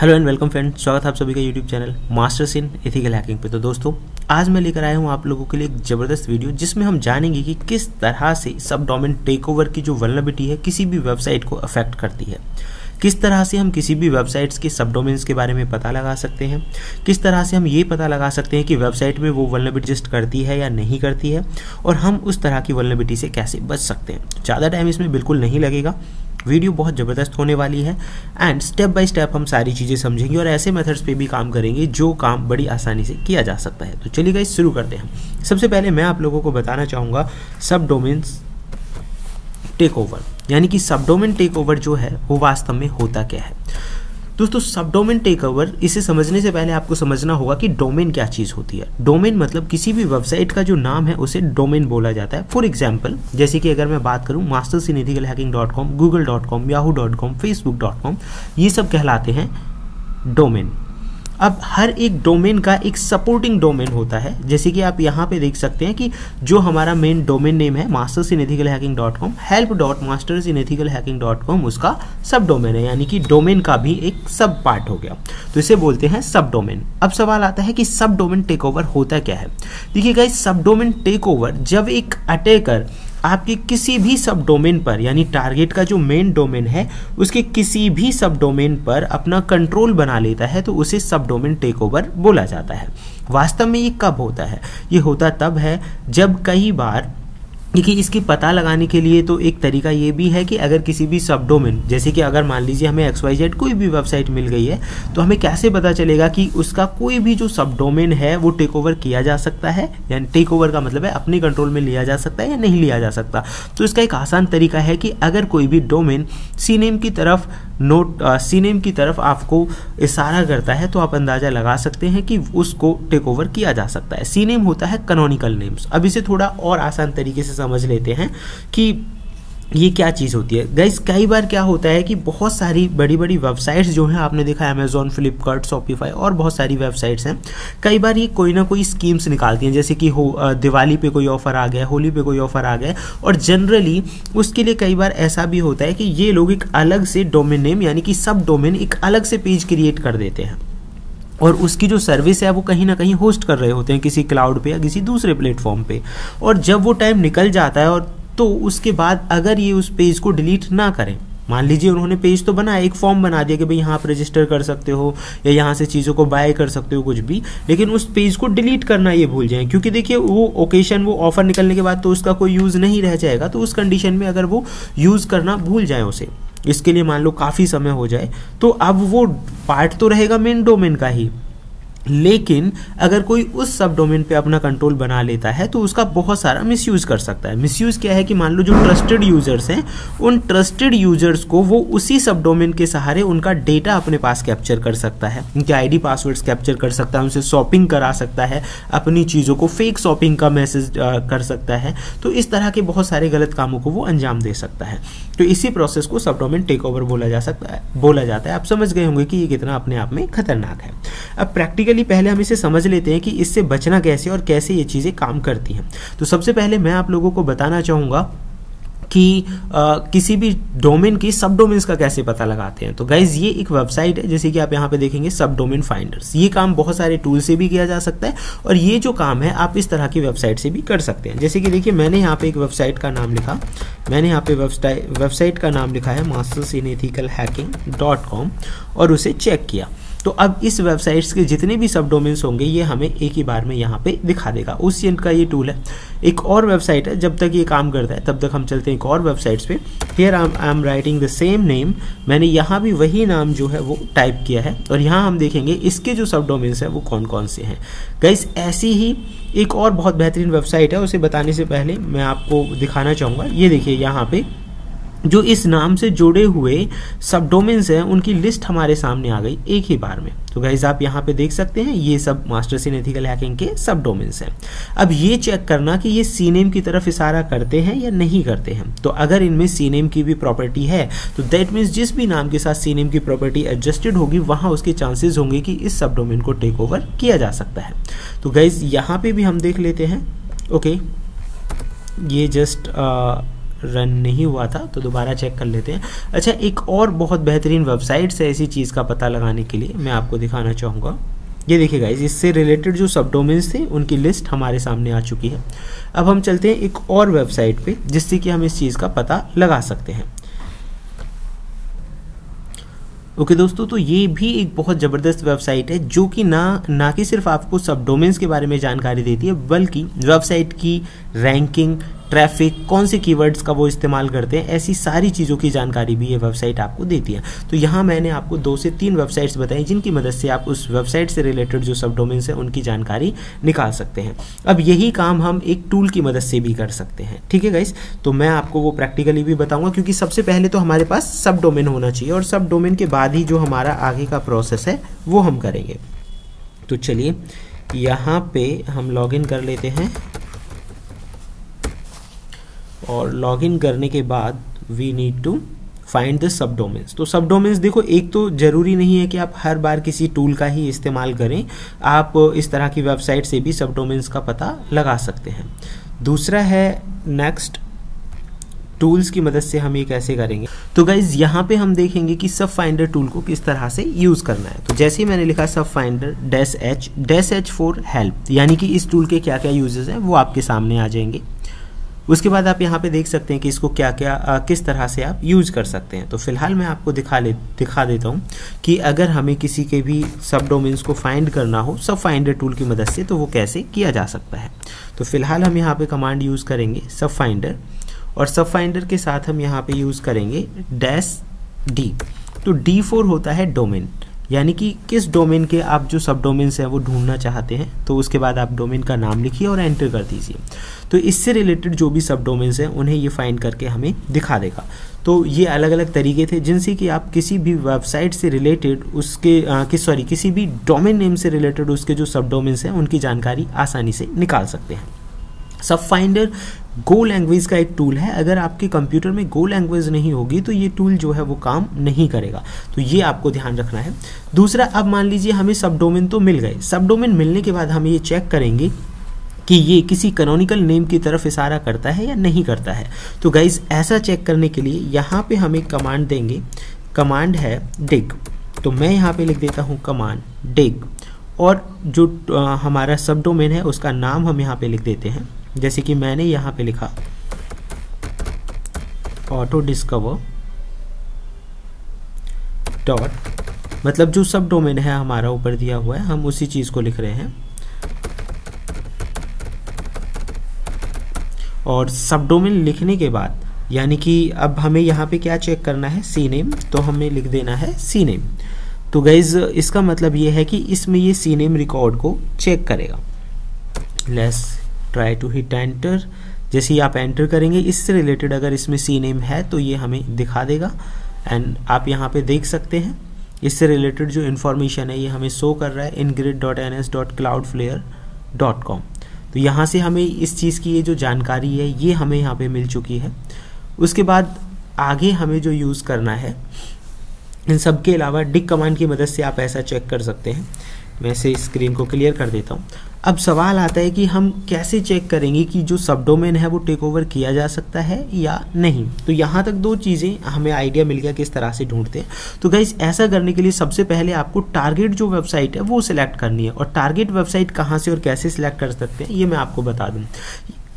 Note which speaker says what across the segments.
Speaker 1: Hello and welcome friends, स्वागत है आप सभी का YouTube channel masters in ethical hacking पे। तो दोस्तों, आज मैं लेकर आया हूँ आप लोगों के लिए एक ज़बरदस्त वीडियो जिसमें हम जानेंगे कि किस तरह से सब डोमेन टेक ओवर की जो वल्नरेबिलिटी है किसी भी वेबसाइट को अफेक्ट करती है। किस तरह से हम किसी भी वेबसाइट्स के सब डोमेन्स के बारे में पता लगा सकते हैं, किस तरह से हम ये पता लगा सकते हैं कि वेबसाइट में वो वल्नरेबिलिटी एग्जिस्ट करती है या नहीं करती है, और हम उस तरह की वल्नरेबिलिटी से कैसे बच सकते हैं। ज़्यादा टाइम इसमें बिल्कुल नहीं लगेगा, वीडियो बहुत ज़बरदस्त होने वाली है एंड स्टेप बाय स्टेप हम सारी चीज़ें समझेंगे और ऐसे मेथड्स पे भी काम करेंगे जो काम बड़ी आसानी से किया जा सकता है। तो चलिए गाइस शुरू करते हैं। सबसे पहले मैं आप लोगों को बताना चाहूँगा सब डोमेन्स टेक ओवर, यानी कि सब डोमेन टेक ओवर जो है वो वास्तव में होता क्या है। दोस्तों, सब डोमेन टेक ओवर, इसे समझने से पहले आपको समझना होगा कि डोमेन क्या चीज़ होती है। डोमेन मतलब किसी भी वेबसाइट का जो नाम है उसे डोमेन बोला जाता है। फॉर एग्जांपल, जैसे कि अगर मैं बात करूं mastersinethicalhacking.com, google.com, yahoo.com, facebook.com, ये सब कहलाते हैं डोमेन। अब हर एक डोमेन का एक सपोर्टिंग डोमेन होता है, जैसे कि आप यहाँ पे देख सकते हैं कि जो हमारा मेन डोमेन नेम है mastersinethicalhacking.com, help.mastersinethicalhacking.com उसका सब डोमेन है, यानी कि डोमेन का भी एक सब पार्ट हो गया, तो इसे बोलते हैं सब डोमेन। अब सवाल आता है कि सब डोमेन टेक ओवर होता क्या है। देखिए गाइस, सब डोमेन टेक ओवर जब एक अटैकर आपके किसी भी सब डोमेन पर, यानी टारगेट का जो मेन डोमेन है उसके किसी भी सब डोमेन पर अपना कंट्रोल बना लेता है, तो उसे सब डोमेन टेक ओवर बोला जाता है। वास्तव में ये कब होता है? ये होता तब है जब कई बार, देखिए इसकी पता लगाने के लिए तो एक तरीका ये भी है कि अगर किसी भी सब डोमेन, जैसे कि अगर मान लीजिए हमें XYZ कोई भी वेबसाइट मिल गई है, तो हमें कैसे पता चलेगा कि उसका कोई भी जो सब डोमेन है वो टेक ओवर किया जा सकता है, यानी टेक ओवर का मतलब है अपने कंट्रोल में लिया जा सकता है या नहीं लिया जा सकता। तो इसका एक आसान तरीका है कि अगर कोई भी डोमेन सीनेम की तरफ आपको इशारा करता है तो आप अंदाज़ा लगा सकते हैं कि उसको टेक ओवर किया जा सकता है। सीनेम होता है कैनोनिकल नेम्स। अब इसे थोड़ा और आसान तरीके से समझ लेते हैं कि ये क्या चीज़ होती है। गाइस, कई बार क्या होता है कि बहुत सारी बड़ी बड़ी वेबसाइट्स जो हैं, आपने देखा अमेजोन, फ्लिपकार्ट, शॉपिफाई और बहुत सारी वेबसाइट्स हैं, कई बार ये कोई ना कोई स्कीम्स निकालती हैं, जैसे कि दिवाली पे कोई ऑफर आ गया, होली पे कोई ऑफर आ गया, और जनरली उसके लिए कई बार ऐसा भी होता है कि ये लोग एक अलग से डोमेन नेम, यानी कि सब डोमेन एक अलग से पेज क्रिएट कर देते हैं, और उसकी जो सर्विस है वो कहीं ना कहीं होस्ट कर रहे होते हैं किसी क्लाउड पे या किसी दूसरे प्लेटफॉर्म पे। और जब वो टाइम निकल जाता है और तो उसके बाद अगर ये उस पेज को डिलीट ना करें, मान लीजिए उन्होंने पेज तो बनाया, एक फॉर्म बना दिया कि भाई यहाँ आप रजिस्टर कर सकते हो या यहाँ से चीज़ों को बाय कर सकते हो कुछ भी, लेकिन उस पेज को डिलीट करना ये भूल जाएं, क्योंकि देखिए वो ओकेशन, वो ऑफर निकलने के बाद तो उसका कोई यूज़ नहीं रह जाएगा। तो उस कंडीशन में अगर वो यूज़ करना भूल जाए उसे, इसके लिए मान लो काफ़ी समय हो जाए, तो अब वो पार्ट तो रहेगा मेन डोमेन का ही, लेकिन अगर कोई उस सब डोमेन पे अपना कंट्रोल बना लेता है तो उसका बहुत सारा मिसयूज कर सकता है। मिसयूज क्या है कि मान लो जो ट्रस्टेड यूजर्स हैं, उन ट्रस्टेड यूजर्स को वो उसी सब डोमेन के सहारे उनका डेटा अपने पास कैप्चर कर सकता है, उनके आईडी पासवर्ड्स कैप्चर कर सकता है, उनसे शॉपिंग करा सकता है, अपनी चीज़ों को फेक शॉपिंग का मैसेज कर सकता है। तो इस तरह के बहुत सारे गलत कामों को वो अंजाम दे सकता है। तो इसी प्रोसेस को सब डोमेन टेक ओवर बोला जाता है। आप समझ गए होंगे कि ये कितना अपने आप में खतरनाक है। अब प्रैक्टिकली पहले हम इसे समझ लेते हैं कि इससे बचना कैसे और कैसे ये चीज़ें काम करती हैं। तो सबसे पहले मैं आप लोगों को बताना चाहूँगा कि किसी भी डोमेन की सब डोमेन्स का कैसे पता लगाते हैं। तो गाइज, ये एक वेबसाइट है, जैसे कि आप यहाँ पे देखेंगे सब डोमेन फाइंडर्स। ये काम बहुत सारे टूल से भी किया जा सकता है, और ये जो काम है आप इस तरह की वेबसाइट से भी कर सकते हैं। जैसे कि देखिए, मैंने यहाँ पे एक वेबसाइट का नाम लिखा, वेबसाइट का नाम लिखा है mastersinethicalhacking.com, और उसे चेक किया। तो अब इस वेबसाइट्स के जितने भी सब डोमेन्स होंगे ये हमें एक ही बार में यहाँ पे दिखा देगा। उस का ये टूल है। एक और वेबसाइट है, जब तक ये काम करता है तब तक हम चलते हैं एक और वेबसाइट्स पे। Here I am writing the same name, मैंने यहाँ भी वही नाम जो है वो टाइप किया है, और यहाँ हम देखेंगे इसके जो सब डोमेन्स है वो कौन कौन से हैं। गाइस, ऐसी ही एक और बहुत बेहतरीन वेबसाइट है, उसे बताने से पहले मैं आपको दिखाना चाहूँगा। ये देखिए, यहाँ पे जो इस नाम से जुड़े हुए सब डोमेन्स हैं उनकी लिस्ट हमारे सामने आ गई एक ही बार में। तो गाइज, आप यहाँ पे देख सकते हैं ये सब मास्टर्स इन एथिकल हैकिंग के सब डोमेन्स हैं। अब ये चेक करना कि ये सीनेम की तरफ इशारा करते हैं या नहीं करते हैं। तो अगर इनमें सीनेम की भी प्रॉपर्टी है तो दैट मीन्स जिस भी नाम के साथ सीनेम की प्रॉपर्टी एडजस्टेड होगी वहाँ उसके चांसेस होंगे कि इस सब डोमेन को टेक ओवर किया जा सकता है। तो गाइज, यहाँ पे भी हम देख लेते हैं। ओके, ये जस्ट रन नहीं हुआ था, तो दोबारा चेक कर लेते हैं। अच्छा, एक और बहुत बेहतरीन वेबसाइट है ऐसी चीज़ का पता लगाने के लिए, मैं आपको दिखाना चाहूँगा। ये देखिए गाइज, इससे रिलेटेड जो सब डोमेन्स थे उनकी लिस्ट हमारे सामने आ चुकी है। अब हम चलते हैं एक और वेबसाइट पे जिससे कि हम इस चीज़ का पता लगा सकते हैं। ओके दोस्तों, तो ये भी एक बहुत ज़बरदस्त वेबसाइट है जो कि ना कि सिर्फ आपको सब डोमेन्स के बारे में जानकारी देती है, बल्कि वेबसाइट की रैंकिंग, ट्रैफिक, कौन से कीवर्ड्स का वो इस्तेमाल करते हैं, ऐसी सारी चीज़ों की जानकारी भी ये वेबसाइट आपको देती है। तो यहाँ मैंने आपको 2 से 3 वेबसाइट्स बताई जिनकी मदद से आप उस वेबसाइट से रिलेटेड जो सब डोमेन्स हैं उनकी जानकारी निकाल सकते हैं। अब यही काम हम एक टूल की मदद से भी कर सकते हैं। ठीक है गाइस, तो मैं आपको वो प्रैक्टिकली भी बताऊंगा, क्योंकि सबसे पहले तो हमारे पास सब डोमेन होना चाहिए और सब डोमेन के बाद ही जो हमारा आगे का प्रोसेस है वो हम करेंगे। तो चलिए यहाँ पे हम लॉगिन कर लेते हैं और लॉगिन करने के बाद we need to find the subdomains. तो सब डोमेन्स देखो, एक तो जरूरी नहीं है कि आप हर बार किसी टूल का ही इस्तेमाल करें, आप इस तरह की वेबसाइट से भी सब डोमेन्स का पता लगा सकते हैं। दूसरा है नेक्स्ट, टूल्स की मदद से हम ये कैसे करेंगे। तो गाइज यहाँ पे हम देखेंगे कि सब फाइंडर टूल को किस तरह से यूज करना है। तो जैसे ही मैंने लिखा सब फाइंडर -H फॉर हेल्प, यानी कि इस टूल के क्या क्या यूजेस हैं वो आपके सामने आ जाएंगे। उसके बाद आप यहाँ पे देख सकते हैं कि इसको क्या क्या किस तरह से आप यूज कर सकते हैं। तो फिलहाल मैं आपको दिखा देता हूँ कि अगर हमें किसी के भी सब डोमेन्स को फाइंड करना हो सब फाइंडर टूल की मदद से, तो वो कैसे किया जा सकता है। तो फिलहाल हम यहाँ पे कमांड यूज करेंगे सब फाइंडर, और सब फाइंडर के साथ हम यहाँ पे यूज करेंगे -D। तो D4 होता है डोमेन, यानी कि किस डोमेन के आप जो सब डोमेन्स हैं वो ढूंढना चाहते हैं। तो उसके बाद आप डोमेन का नाम लिखिए और एंटर कर दीजिए। तो इससे रिलेटेड जो भी सब डोमेन्स हैं उन्हें ये फाइंड करके हमें दिखा देगा। तो ये अलग अलग तरीके थे जिनसे कि आप किसी भी वेबसाइट से रिलेटेड उसके किसी भी डोमेन नेम से रिलेटेड उसके जो सब डोमेन्स हैं उनकी जानकारी आसानी से निकाल सकते हैं। सब फाइंडर गो लैंग्वेज का एक टूल है। अगर आपके कंप्यूटर में गो लैंग्वेज नहीं होगी तो ये टूल जो है वो काम नहीं करेगा, तो ये आपको ध्यान रखना है। दूसरा, अब मान लीजिए हमें सब डोमेन तो मिल गए, सब डोमेन मिलने के बाद हम ये चेक करेंगे कि ये किसी कैनोनिकल नेम की तरफ इशारा करता है या नहीं करता है। तो गाइज ऐसा चेक करने के लिए यहाँ पे हम एक कमांड देंगे, कमांड है dig। तो मैं यहाँ पे लिख देता हूँ कमांड dig, और जो हमारा सब डोमेन है उसका नाम हम यहाँ पे लिख देते हैं। जैसे कि मैंने यहाँ पे लिखा ऑटो डिस्कवर डॉट, मतलब जो सब डोमेन है हमारा ऊपर दिया हुआ है हम उसी चीज को लिख रहे हैं। और सब डोमेन लिखने के बाद, यानी कि अब हमें यहाँ पे क्या चेक करना है, सी नेम, तो हमें लिख देना है सी नेम। तो गाइज इसका मतलब ये है कि इसमें ये सी नेम रिकॉर्ड को चेक करेगा। Let's try to hit enter. जैसे ही आप एंटर करेंगे इससे रिलेटेड अगर इसमें सी नेम है तो ये हमें दिखा देगा। एंड आप यहाँ पे देख सकते हैं इससे रिलेटेड जो इन्फॉर्मेशन है ये हमें शो कर रहा है ingrid.ns.cloudflare.com। तो यहाँ से हमें इस चीज़ की ये जो जानकारी है ये हमें यहाँ पे मिल चुकी है। उसके बाद आगे हमें जो यूज़ करना है, इन सब के अलावा dig कमांड की मदद से आप ऐसा चेक कर सकते हैं। मैं इसे स्क्रीन को क्लियर कर देता हूँ। अब सवाल आता है कि हम कैसे चेक करेंगे कि जो सब डोमेन है वो टेक ओवर किया जा सकता है या नहीं। तो यहाँ तक 2 चीज़ें हमें आइडिया मिल गया किस तरह से ढूंढते हैं। तो गाइस ऐसा करने के लिए सबसे पहले आपको टारगेट जो वेबसाइट है वो सिलेक्ट करनी है, और टारगेट वेबसाइट कहाँ से और कैसे सिलेक्ट कर सकते हैं ये मैं आपको बता दूँ।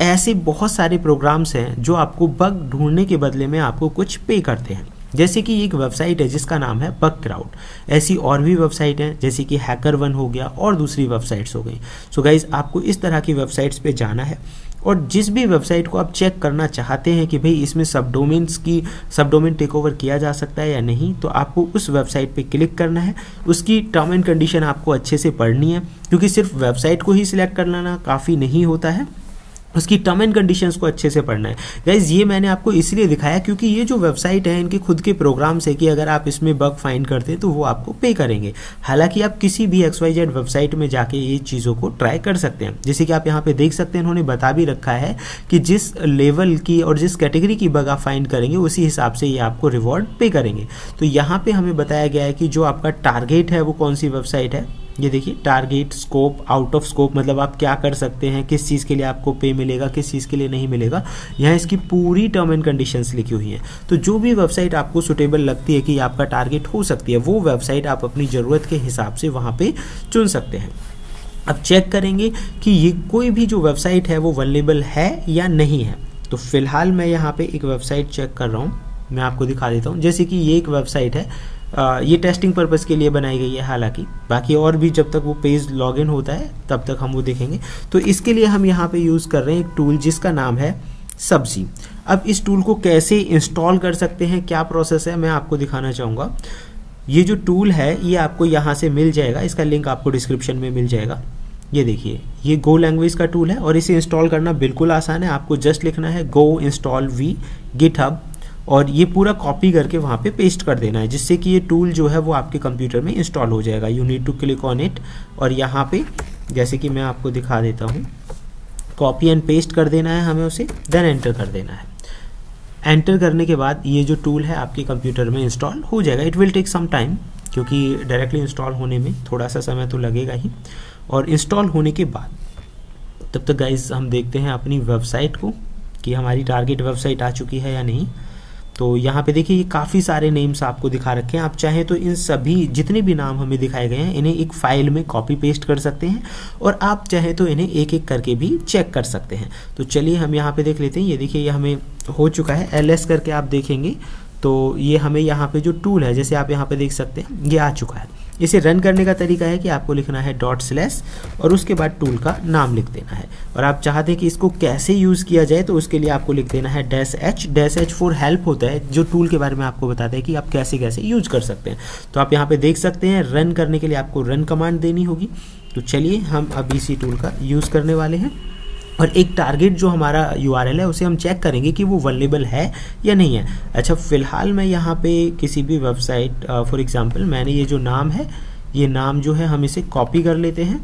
Speaker 1: ऐसे बहुत सारे प्रोग्राम्स हैं जो आपको बग ढूंढने के बदले में आपको कुछ पे करते हैं। जैसे कि एक वेबसाइट है जिसका नाम है बग क्राउड, ऐसी और भी वेबसाइट हैं जैसे कि हैकर1 हो गया और दूसरी वेबसाइट्स हो गई। सो गाइज आपको इस तरह की वेबसाइट्स पे जाना है, और जिस भी वेबसाइट को आप चेक करना चाहते हैं कि भाई इसमें सब डोमेन टेक ओवर किया जा सकता है या नहीं, तो आपको उस वेबसाइट पे क्लिक करना है। उसकी टर्म एंड कंडीशन आपको अच्छे से पढ़नी है, क्योंकि सिर्फ वेबसाइट को ही सिलेक्ट कर लेना काफ़ी नहीं होता है, उसकी टर्म एंड कंडीशंस को अच्छे से पढ़ना है। गाइज ये मैंने आपको इसलिए दिखाया क्योंकि ये जो वेबसाइट है इनके खुद के प्रोग्राम्स है कि अगर आप इसमें बग फाइंड करते हैं तो वो आपको पे करेंगे। हालांकि आप किसी भी XYZ वेबसाइट में जाके ये चीज़ों को ट्राई कर सकते हैं। जैसे कि आप यहाँ पे देख सकते हैं इन्होंने बता भी रखा है कि जिस लेवल की और जिस कैटेगरी की बग आप फाइंड करेंगे उसी हिसाब से ये आपको रिवॉर्ड पे करेंगे। तो यहाँ पे हमें बताया गया है कि जो आपका टारगेट है वो कौन सी वेबसाइट है, ये देखिए target, scope, out of scope, मतलब आप क्या कर सकते हैं, किस चीज़ के लिए आपको पे मिलेगा, किस चीज़ के लिए नहीं मिलेगा। यहाँ इसकी पूरी टर्म एंड कंडीशंस लिखी हुई हैं। तो जो भी वेबसाइट आपको सुटेबल लगती है कि आपका टारगेट हो सकती है, वो वेबसाइट आप अपनी ज़रूरत के हिसाब से वहाँ पे चुन सकते हैं। अब चेक करेंगे कि ये कोई भी जो वेबसाइट है वो वल्नरेबल है या नहीं है। तो फिलहाल मैं यहाँ पे एक वेबसाइट चेक कर रहा हूँ, मैं आपको दिखा देता हूँ। जैसे कि ये एक वेबसाइट है, ये टेस्टिंग पर्पज़ के लिए बनाई गई है, हालांकि बाकी और भी जब तक वो पेज लॉगिन होता है तब तक हम वो देखेंगे। तो इसके लिए हम यहाँ पे यूज़ कर रहे हैं एक टूल जिसका नाम है सब्जी। अब इस टूल को कैसे इंस्टॉल कर सकते हैं, क्या प्रोसेस है, मैं आपको दिखाना चाहूँगा। ये जो टूल है ये आपको यहाँ से मिल जाएगा, इसका लिंक आपको डिस्क्रिप्शन में मिल जाएगा। ये देखिए, ये गो लैंग्वेज का टूल है और इसे इंस्टॉल करना बिल्कुल आसान है। आपको जस्ट लिखना है गो इंस्टॉल वी गिटहब और ये पूरा कॉपी करके वहाँ पे पेस्ट कर देना है, जिससे कि ये टूल जो है वो आपके कंप्यूटर में इंस्टॉल हो जाएगा। You need to click on it और यहाँ पे जैसे कि मैं आपको दिखा देता हूँ, कॉपी एंड पेस्ट कर देना है हमें उसे, देन एंटर कर देना है। एंटर करने के बाद ये जो टूल है आपके कंप्यूटर में इंस्टॉल हो जाएगा। It will take some time, क्योंकि डायरेक्टली इंस्टॉल होने में थोड़ा सा समय तो लगेगा ही। और इंस्टॉल होने के बाद तब तक गाइज हम देखते हैं अपनी वेबसाइट को कि हमारी टारगेट वेबसाइट आ चुकी है या नहीं। तो यहाँ पे देखिए, ये काफ़ी सारे नेम्स आपको दिखा रखे हैं। आप चाहें तो इन सभी जितने भी नाम हमें दिखाए गए हैं इन्हें एक फाइल में कॉपी पेस्ट कर सकते हैं और आप चाहें तो इन्हें एक एक करके भी चेक कर सकते हैं। तो चलिए हम यहाँ पे देख लेते हैं। ये देखिए, ये हमें हो चुका है, LS करके आप देखेंगे तो ये हमें यहाँ पे जो टूल है, जैसे आप यहाँ पे देख सकते हैं, ये आ चुका है। इसे रन करने का तरीका है कि आपको लिखना है ./ और उसके बाद टूल का नाम लिख देना है। और आप चाहते हैं कि इसको कैसे यूज़ किया जाए तो उसके लिए आपको लिख देना है -H फॉर हेल्प होता है, जो टूल के बारे में आपको बताता है कि आप कैसे कैसे यूज कर सकते हैं। तो आप यहाँ पे देख सकते हैं, रन करने के लिए आपको रन कमांड देनी होगी। तो चलिए हम अब इसी टूल का यूज़ करने वाले हैं और एक टारगेट जो हमारा URL है उसे हम चेक करेंगे कि वो वल्नरेबल है या नहीं है। अच्छा, फिलहाल मैं यहाँ पे किसी भी वेबसाइट, फॉर एग्जांपल मैंने ये जो नाम है, ये नाम जो है हम इसे कॉपी कर लेते हैं।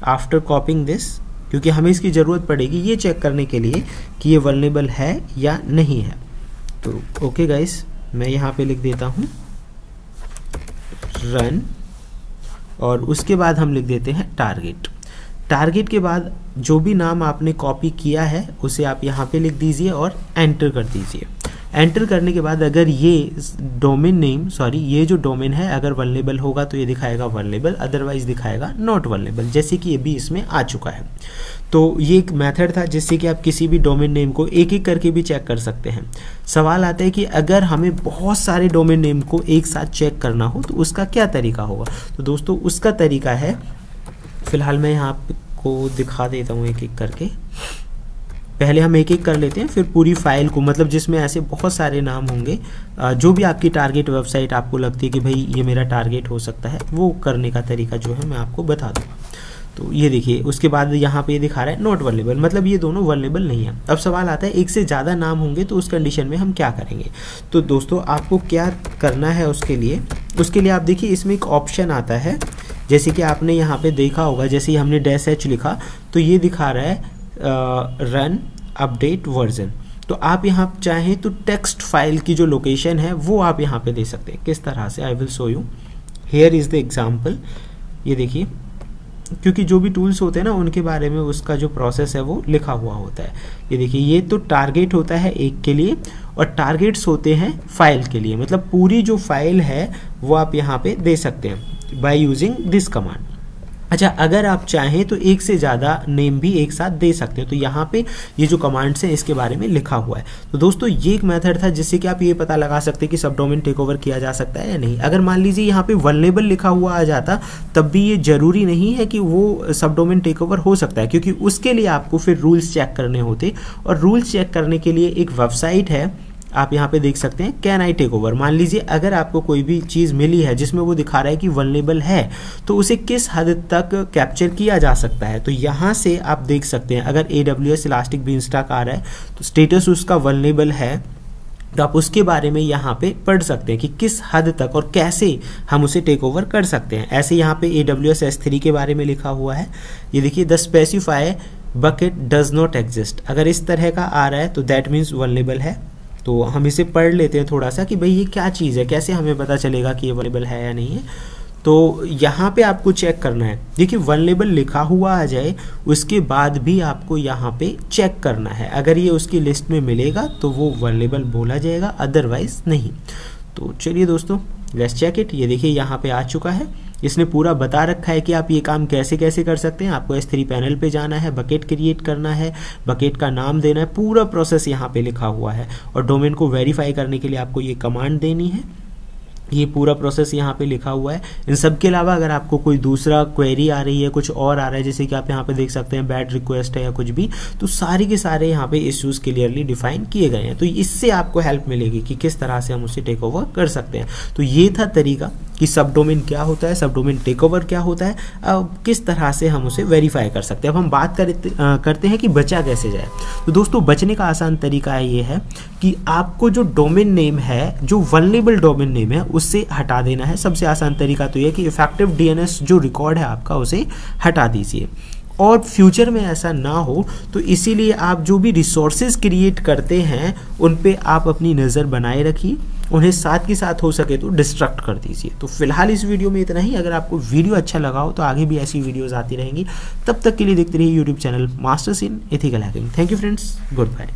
Speaker 1: आफ्टर कॉपिंग दिस, क्योंकि हमें इसकी ज़रूरत पड़ेगी ये चेक करने के लिए कि ये वल्नरेबल है या नहीं है। तो ओके गाइस, मैं यहाँ पे लिख देता हूँ रन और उसके बाद हम लिख देते हैं टारगेट। टारगेट के बाद जो भी नाम आपने कॉपी किया है उसे आप यहाँ पे लिख दीजिए और एंटर कर दीजिए। एंटर करने के बाद अगर ये डोमेन नेम, ये जो डोमेन है अगर वल्नरेबल होगा तो ये दिखाएगा वल्नरेबल, अदरवाइज दिखाएगा नॉट वल्नरेबल, जैसे कि ये भी इसमें आ चुका है। तो ये एक मेथड था जिससे कि आप किसी भी डोमेन नेम को एक एक करके भी चेक कर सकते हैं। सवाल आता है कि अगर हमें बहुत सारे डोमेन नेम को एक साथ चेक करना हो तो उसका क्या तरीका होगा। तो दोस्तों उसका तरीका है, फिलहाल मैं यहाँ को दिखा देता हूँ एक एक करके। पहले हम एक एक कर लेते हैं, फिर पूरी फाइल को, मतलब जिसमें ऐसे बहुत सारे नाम होंगे, जो भी आपकी टारगेट वेबसाइट आपको लगती है कि भाई ये मेरा टारगेट हो सकता है, वो करने का तरीका जो है मैं आपको बता दूँगा। तो ये देखिए, उसके बाद यहाँ पे ये दिखा रहा है नॉट वल्नरेबल, मतलब ये दोनों वल्नरेबल नहीं है। अब सवाल आता है एक से ज़्यादा नाम होंगे तो उस कंडीशन में हम क्या करेंगे। तो दोस्तों आपको क्या करना है उसके लिए आप देखिए इसमें एक ऑप्शन आता है, जैसे कि आपने यहाँ पे देखा होगा, जैसे ही हमने -H लिखा तो ये दिखा रहा है रन अपडेट वर्जन। तो आप यहाँ चाहें तो टेक्स्ट फाइल की जो लोकेशन है वो आप यहाँ पे दे सकते हैं। किस तरह से, I will show you, here is the example. ये देखिए, क्योंकि जो भी टूल्स होते हैं ना उनके बारे में उसका जो प्रोसेस है वो लिखा हुआ होता है। ये देखिए, ये तो टारगेट होता है एक के लिए और टारगेट्स होते हैं फाइल के लिए, मतलब पूरी जो फाइल है वो आप यहाँ पे दे सकते हैं बाय यूजिंग दिस कमांड। अच्छा, अगर आप चाहें तो एक से ज़्यादा नेम भी एक साथ दे सकते हैं। तो यहाँ पे ये जो कमांड्स हैं इसके बारे में लिखा हुआ है। तो दोस्तों ये एक मेथड था जिससे कि आप ये पता लगा सकते हैं कि सब डोमेन टेक ओवर किया जा सकता है या नहीं। अगर मान लीजिए यहाँ पे वल्नरेबल लिखा हुआ आ जाता तब भी ये जरूरी नहीं है कि वो सब डोमेन टेक ओवर हो सकता है, क्योंकि उसके लिए आपको फिर रूल्स चेक करने होते, और रूल्स चेक करने के लिए एक वेबसाइट है, आप यहाँ पे देख सकते हैं कैन आई टेक ओवर। मान लीजिए अगर आपको कोई भी चीज़ मिली है जिसमें वो दिखा रहा है कि वल्नरेबल है, तो उसे किस हद तक कैप्चर किया जा सकता है। तो यहाँ से आप देख सकते हैं, अगर AWS इलास्टिक बीनस्टैक आ रहा है तो स्टेटस उसका वल्नरेबल है, तो आप उसके बारे में यहाँ पे पढ़ सकते हैं कि किस हद तक और कैसे हम उसे टेक ओवर कर सकते हैं। ऐसे यहाँ पे AWS S3 के बारे में लिखा हुआ है। ये देखिए, the specify bucket does not exist, अगर इस तरह का आ रहा है तो दैट मीन्स वल्नरेबल है। तो हम इसे पढ़ लेते हैं थोड़ा सा कि भाई ये क्या चीज़ है, कैसे हमें पता चलेगा कि ये वल्नरेबल है या नहीं है। तो यहाँ पे आपको चेक करना है, देखिए वल्नरेबल लिखा हुआ आ जाए उसके बाद भी आपको यहाँ पे चेक करना है, अगर ये उसकी लिस्ट में मिलेगा तो वो वल्नरेबल बोला जाएगा, अदरवाइज नहीं। तो चलिए दोस्तों लेट्स चेक इट। ये देखिए यहाँ पे आ चुका है, इसने पूरा बता रखा है कि आप ये काम कैसे कैसे कर सकते हैं। आपको S3 पैनल पे जाना है, बकेट क्रिएट करना है, बकेट का नाम देना है, पूरा प्रोसेस यहाँ पे लिखा हुआ है। और डोमेन को वेरीफाई करने के लिए आपको ये कमांड देनी है, ये पूरा प्रोसेस यहाँ पे लिखा हुआ है। इन सब के अलावा अगर आपको कोई दूसरा क्वेरी आ रही है, कुछ और आ रहा है, जैसे कि आप यहाँ पे देख सकते हैं बैड रिक्वेस्ट है या कुछ भी, तो सारे के सारे यहाँ पे इश्यूज क्लियरली डिफाइन किए गए हैं। तो इससे आपको हेल्प मिलेगी कि किस तरह से हम उसे टेक ओवर कर सकते हैं। तो ये था तरीका कि सब डोमेन क्या होता है, सब डोमेन टेक ओवर क्या होता है, अब किस तरह से हम उसे वेरीफाई कर सकते हैं। अब हम बात करते हैं कि बचा कैसे जाए। तो दोस्तों बचने का आसान तरीका ये है कि आपको जो डोमेन नेम है, जो वल्नरेबल डोमेन नेम है, उससे हटा देना है। सबसे आसान तरीका तो यह कि इफेक्टिव DNS जो रिकॉर्ड है आपका उसे हटा दीजिए। और फ्यूचर में ऐसा ना हो तो इसीलिए आप जो भी रिसोर्सेज क्रिएट करते हैं उन पे आप अपनी नज़र बनाए रखिए, उन्हें साथ के साथ हो सके तो डिस्ट्रक्ट कर दीजिए। तो फिलहाल इस वीडियो में इतना ही। अगर आपको वीडियो अच्छा लगा हो तो आगे भी ऐसी वीडियोस आती रहेंगी। तब तक के लिए देखते रहिए YouTube channel masters in ethical hacking. Thank you friends, good bye.